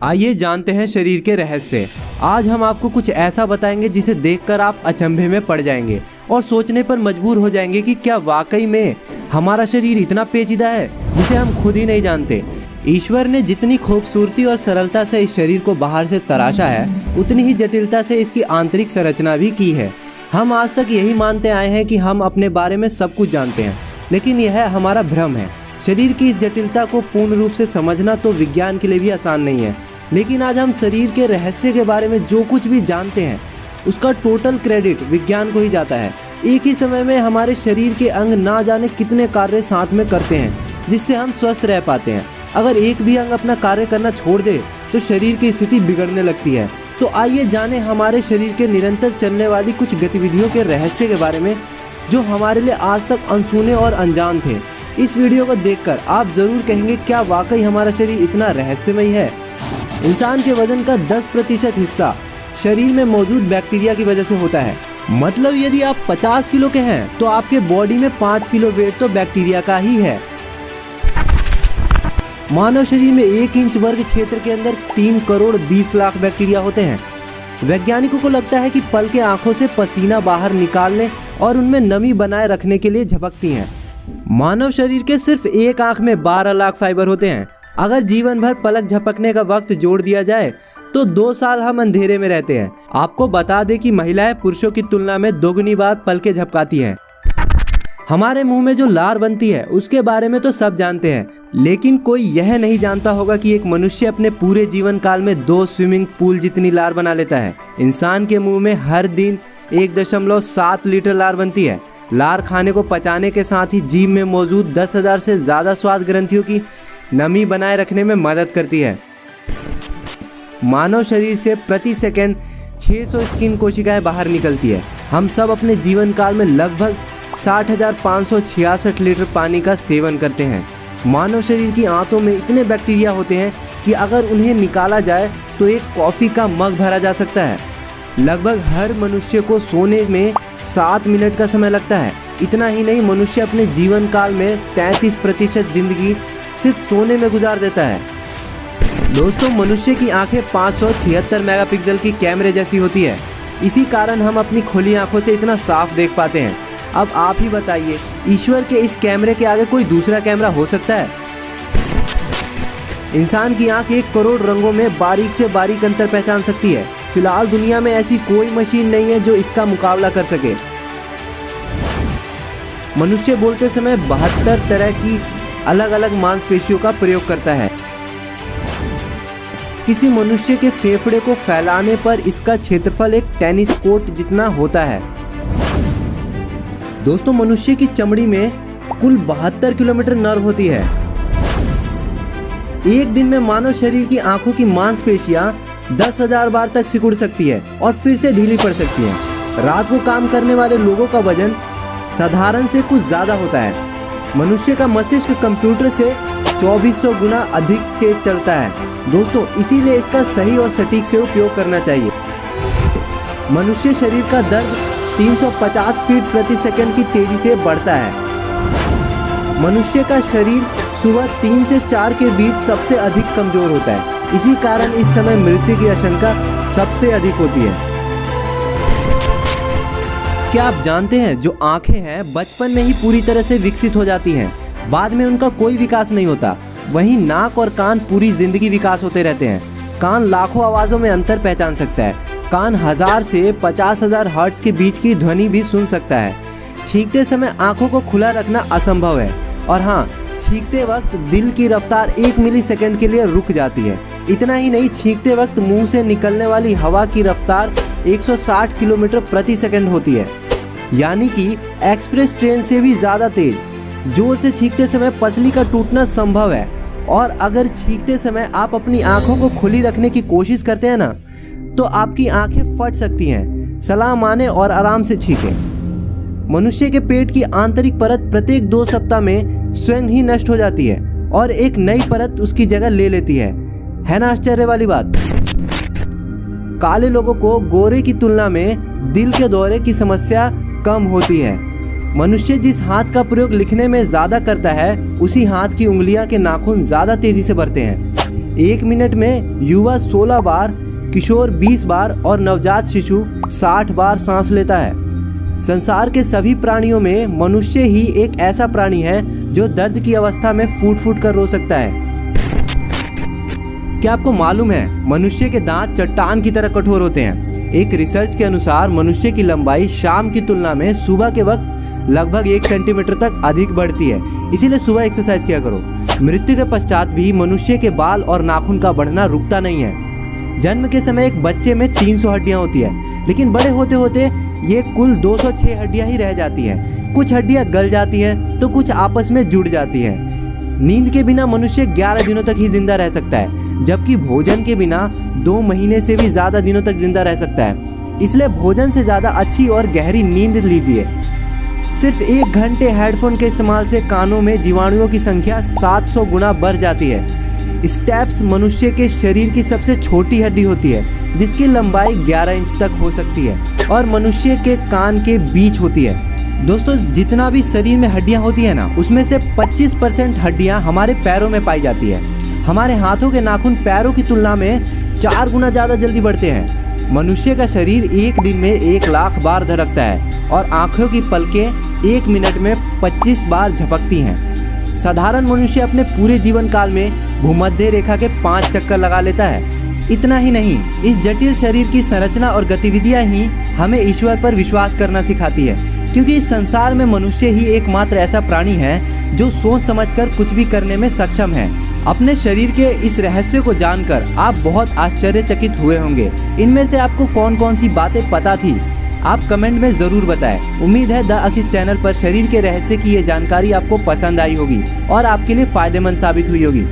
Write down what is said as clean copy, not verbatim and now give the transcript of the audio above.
आइए जानते हैं शरीर के रहस्य। आज हम आपको कुछ ऐसा बताएंगे जिसे देखकर आप अचंभे में पड़ जाएंगे और सोचने पर मजबूर हो जाएंगे कि क्या वाकई में हमारा शरीर इतना पेचीदा है जिसे हम खुद ही नहीं जानते। ईश्वर ने जितनी खूबसूरती और सरलता से इस शरीर को बाहर से तराशा है, उतनी ही जटिलता से इसकी आंतरिक संरचना भी की है। हम आज तक यही मानते आए हैं कि हम अपने बारे में सब कुछ जानते हैं, लेकिन यह हमारा भ्रम है। शरीर की इस जटिलता को पूर्ण रूप से समझना तो विज्ञान के लिए भी आसान नहीं है, लेकिन आज हम शरीर के रहस्य के बारे में जो कुछ भी जानते हैं उसका टोटल क्रेडिट विज्ञान को ही जाता है। एक ही समय में हमारे शरीर के अंग ना जाने कितने कार्य साथ में करते हैं जिससे हम स्वस्थ रह पाते हैं। अगर एक भी अंग अपना कार्य करना छोड़ दे तो शरीर की स्थिति बिगड़ने लगती है। तो आइए जाने हमारे शरीर के निरंतर चलने वाली कुछ गतिविधियों के रहस्य के बारे में जो हमारे लिए आज तक अनसुने और अनजान थे। इस वीडियो को देखकर आप ज़रूर कहेंगे, क्या वाकई हमारा शरीर इतना रहस्यमयी है। इंसान के वजन का 10% हिस्सा शरीर में मौजूद बैक्टीरिया की वजह से होता है। मतलब यदि आप 50 किलो के हैं तो आपके बॉडी में 5 किलो वेट तो बैक्टीरिया का ही है। मानव शरीर में 1 इंच वर्ग क्षेत्र के अंदर 3 करोड़ 20 लाख बैक्टीरिया होते हैं। वैज्ञानिकों को लगता है कि पलकें आंखों से पसीना बाहर निकालने और उनमें नमी बनाए रखने के लिए झपकती हैं। मानव शरीर के सिर्फ एक आंख में 12 लाख फाइबर होते हैं। अगर जीवन भर पलक झपकने का वक्त जोड़ दिया जाए तो 2 साल हम अंधेरे में रहते हैं। आपको बता दें कि महिलाएं पुरुषों की तुलना में दोगुनी बार पलकें झपकाती हैं। हमारे मुंह में जो लार बनती है उसके बारे में तो सब जानते हैं, लेकिन कोई यह नहीं जानता होगा कि एक मनुष्य अपने पूरे जीवन काल में 2 स्विमिंग पूल जितनी लार बना लेता है। इंसान के मुंह में हर दिन 1.7 लीटर लार बनती है। लार खाने को पचाने के साथ ही जीभ में मौजूद 10,000 से ज़्यादा स्वाद ग्रंथियों की नमी बनाए रखने में मदद करती है। मानव शरीर से प्रति सेकंड 600 स्किन कोशिकाएं बाहर निकलती है। हम सब अपने जीवन काल में लगभग 60,566 लीटर पानी का सेवन करते हैं। मानव शरीर की आंतों में इतने बैक्टीरिया होते हैं कि अगर उन्हें निकाला जाए तो एक कॉफ़ी का मग भरा जा सकता है। लगभग हर मनुष्य को सोने में 7 मिनट का समय लगता है। इतना ही नहीं, मनुष्य अपने जीवन काल में 33% जिंदगी सिर्फ सोने में गुजार देता है। दोस्तों, मनुष्य की आंखें 576 मेगापिक्सल की कैमरे जैसी होती है। इसी कारण हम अपनी खुली आंखों से इतना साफ देख पाते हैं। अब आप ही बताइए, ईश्वर के इस कैमरे के आगे कोई दूसरा कैमरा हो सकता है? इंसान की आंख 1 करोड़ रंगों में बारीक से बारीक अंतर पहचान सकती है। फिलहाल दुनिया में ऐसी कोई मशीन नहीं है जो इसका मुकाबला कर सके। मनुष्य बोलते समय 72 तरह की अलग अलग मांसपेशियों का प्रयोग करता है। किसी मनुष्य के फेफड़े को फैलाने पर इसका क्षेत्रफल एक टेनिस कोर्ट जितना होता है। दोस्तों, मनुष्य की चमड़ी में कुल 72 किलोमीटर नर्व होती है। एक दिन में मानव शरीर की आंखों की मांसपेशियां 10,000 बार तक सिकुड़ सकती है और फिर से ढीली पड़ सकती हैं। रात को काम करने वाले लोगों का वजन साधारण से कुछ ज़्यादा होता है। मनुष्य का मस्तिष्क कंप्यूटर से 2400 गुना अधिक तेज चलता है। दोस्तों, इसीलिए इसका सही और सटीक से उपयोग करना चाहिए। मनुष्य शरीर का दर्द 350 फीट प्रति सेकंड की तेजी से बढ़ता है। मनुष्य का शरीर सुबह 3 से 4 के बीच सबसे अधिक कमजोर होता है। इसी कारण इस समय मृत्यु की आशंका सबसे अधिक होती है। क्या आप जानते हैं, जो आंखें हैं बचपन में ही पूरी तरह से विकसित हो जाती हैं, बाद में उनका कोई विकास नहीं होता। वहीं नाक और कान पूरी जिंदगी विकास होते रहते हैं। कान लाखों आवाज़ों में अंतर पहचान सकता है। कान 1000 से 50,000 हर्ट्ज के बीच की ध्वनि भी सुन सकता है। छींकते समय आंखों को खुला रखना असंभव है। और हाँ, छींकते वक्त दिल की रफ्तार 1 मिलीसेकंड के लिए रुक जाती है। इतना ही नहीं, छींकते वक्त मुंह से निकलने वाली हवा की रफ्तार 160 किलोमीटर प्रति सेकंड होती है, यानी कि एक्सप्रेस ट्रेन से भी ज़्यादा तेज। जोर से छींकते समय पसली का टूटना संभव है। और अगर छींकते समय आप अपनी आंखों को खुली रखने की कोशिश करते हैं ना, तो आपकी आंखें फट सकती हैं। सलाह माने और आराम से छींकें। मनुष्य के पेट की आंतरिक परत प्रत्येक 2 सप्ताह में स्वयं ही नष्ट हो जाती है और एक नई परत उसकी जगह ले लेती है ना आश्चर्य वाली बात? काले लोगों को गोरे की तुलना में दिल के दौरे की समस्या कम होती है। मनुष्य जिस हाथ का प्रयोग लिखने में ज़्यादा करता है, उसी हाथ की उंगलियां के नाखून ज़्यादा तेज़ी से बढ़ते हैं। 1 मिनट में युवा 16 बार, किशोर 20 बार और नवजात शिशु 60 बार सांस लेता है। संसार के सभी प्राणियों में मनुष्य ही एक ऐसा प्राणी है जो दर्द की अवस्था में फूट फूट कर रो सकता है। क्या आपको मालूम है मनुष्य के दांत चट्टान की तरह कठोर होते हैं। एक रिसर्च के अनुसार मनुष्य की लंबाई शाम की तुलना में सुबह के वक्त लगभग 1 सेंटीमीटर तक अधिक बढ़ती है, इसीलिए सुबह एक्सरसाइज किया करो। मृत्यु के पश्चात भी मनुष्य के बाल और नाखून का बढ़ना रुकता नहीं है। जन्म के समय एक बच्चे में 300 हड्डियां होती है, लेकिन बड़े होते होते ये कुल 206 हड्डियां ही रह जाती हैं। कुछ हड्डियां गल जाती हैं तो कुछ आपस में जुड़ जाती हैं। नींद के बिना मनुष्य 11 दिनों तक ही जिंदा रह सकता है, जबकि भोजन के बिना 2 महीने से भी ज़्यादा दिनों तक जिंदा रह सकता है। इसलिए भोजन से ज़्यादा अच्छी और गहरी नींद लीजिए। सिर्फ 1 घंटे हेडफोन के इस्तेमाल से कानों में जीवाणुओं की संख्या 700 गुना बढ़ जाती है। स्टेप्स मनुष्य के शरीर की सबसे छोटी हड्डी होती है, जिसकी लंबाई 11 इंच तक हो सकती है और मनुष्य के कान के बीच होती है। दोस्तों, जितना भी शरीर में हड्डियां होती है ना, उसमें से 25% हड्डियां हमारे पैरों में पाई जाती है। हमारे हाथों के नाखून पैरों की तुलना में 4 गुना ज़्यादा जल्दी बढ़ते हैं। मनुष्य का शरीर एक दिन में 1 लाख बार धड़कता है और आँखों की पलकें 1 मिनट में 25 बार झपकती हैं। साधारण मनुष्य अपने पूरे जीवन काल में भूमध्य रेखा के 5 चक्कर लगा लेता है। इतना ही नहीं, इस जटिल शरीर की संरचना और गतिविधियां ही हमें ईश्वर पर विश्वास करना सिखाती है, क्योंकि इस संसार में मनुष्य ही एकमात्र ऐसा प्राणी है जो सोच समझकर कुछ भी करने में सक्षम है। अपने शरीर के इस रहस्य को जानकर आप बहुत आश्चर्यचकित हुए होंगे। इनमें से आपको कौन कौन सी बातें पता थी, आप कमेंट में ज़रूर बताएं। उम्मीद है द अखिल चैनल पर शरीर के रहस्य की ये जानकारी आपको पसंद आई होगी और आपके लिए फ़ायदेमंद साबित हुई होगी।